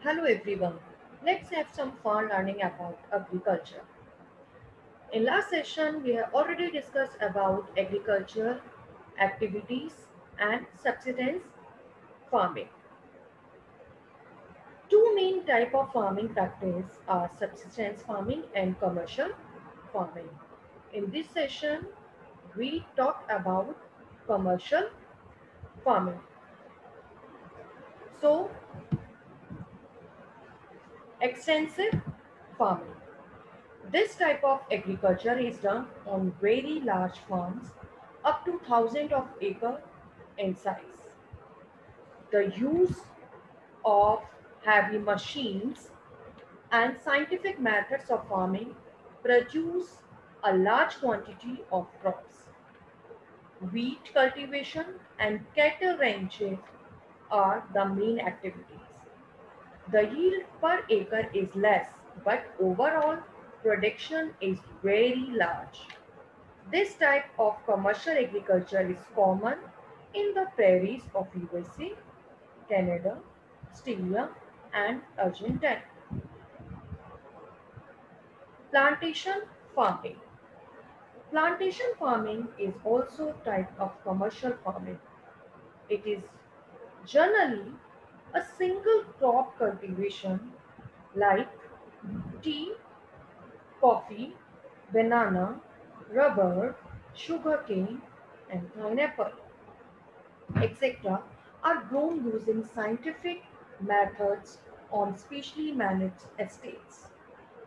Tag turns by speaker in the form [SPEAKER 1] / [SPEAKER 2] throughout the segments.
[SPEAKER 1] Hello everyone. Let's have some fun learning about agriculture. In last session, we have already discussed about agriculture activities and subsistence farming. Two main type of farming practice are subsistence farming and commercial farming. In this session, we talk about commercial farming. So, extensive farming. This type of agriculture is done on very large farms up to thousands of acre in size. The use of heavy machines and scientific methods of farming produce a large quantity of crops. Wheat cultivation and cattle ranching are the main activities. The yield per acre is less, but overall production is very large. This type of commercial agriculture is common in the prairies of USA, Canada, Australia, and Argentina. Plantation farming. Plantation farming is also a type of commercial farming. It is generally a single crop cultivation like tea, coffee, banana, rubber, sugarcane, and pineapple, etc., are grown using scientific methods on specially managed estates.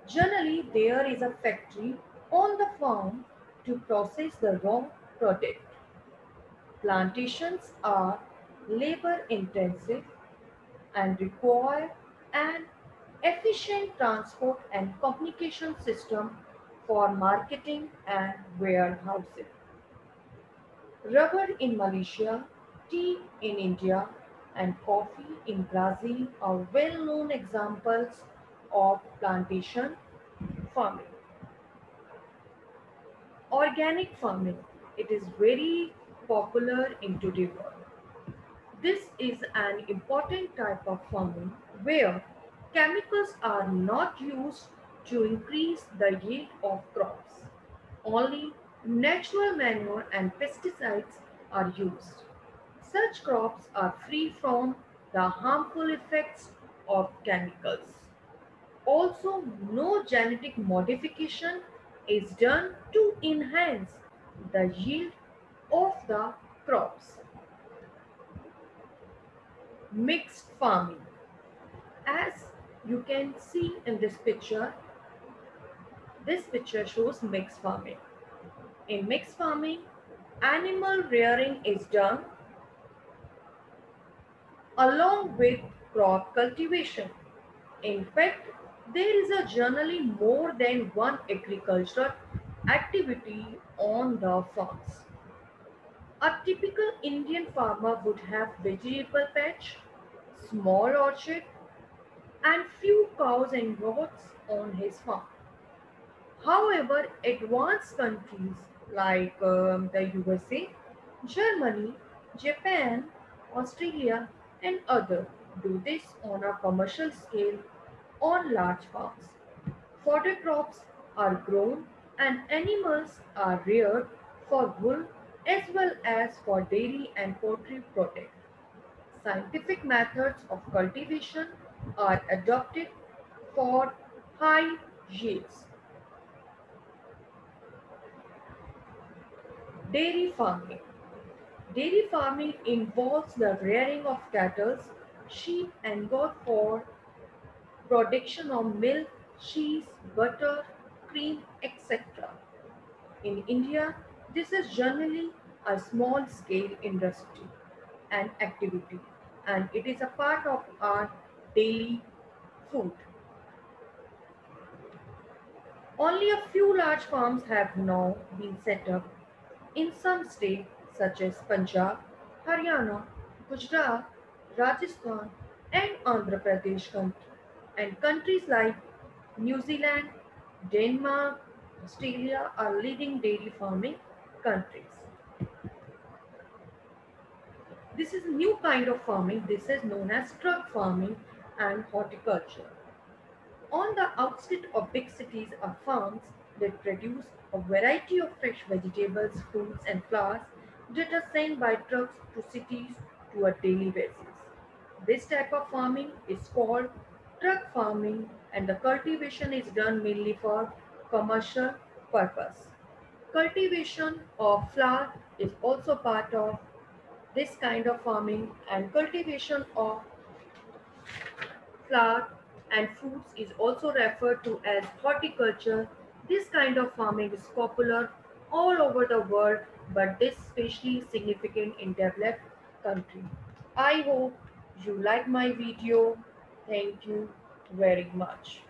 [SPEAKER 1] Generally, there is a factory on the farm to process the raw product. Plantations are labor intensive and require an efficient transport and communication system for marketing and warehousing. Rubber in Malaysia, tea in India, and coffee in Brazil are well known examples of plantation farming. Organic farming, it is very popular in today's world. This is an important type of farming where chemicals are not used to increase the yield of crops. Only natural manure and pesticides are used. Such crops are free from the harmful effects of chemicals. Also, no genetic modification is done to enhance the yield of the crops. Mixed farming. As you can see in this picture shows mixed farming. In mixed farming, animal rearing is done along with crop cultivation. In fact, there is a generally more than one agricultural activity on the farms. A typical Indian farmer would have vegetable patch, small orchard, and few cows and goats on his farm. However, advanced countries like the USA, Germany, Japan, Australia, and others do this on a commercial scale on large farms. Fodder crops are grown and animals are reared for wool as well as for dairy and poultry product. Scientific methods of cultivation are adopted for high yields. Dairy farming. Dairy farming involves the rearing of cattle, sheep, and goat for production of milk, cheese, butter, cream, etc. In India, this is generally a small scale industry and activity, and it is a part of our daily food. Only a few large farms have now been set up in some states such as Punjab, Haryana, Gujarat, Rajasthan, and Andhra Pradesh and countries like New Zealand, Denmark, Australia are leading dairy farming countries. This is a new kind of farming. This is known as truck farming, and horticulture. On the outskirts of big cities are farms that produce a variety of fresh vegetables, fruits, and flowers that are sent by trucks to cities to a daily basis. This type of farming is called truck farming, and the cultivation is done mainly for commercial purpose. Cultivation of flower is also part of this kind of farming, and cultivation of flower and fruits is also referred to as horticulture. This kind of farming is popular all over the world, but is especially significant in developed countries. I hope you like my video. Thank you very much.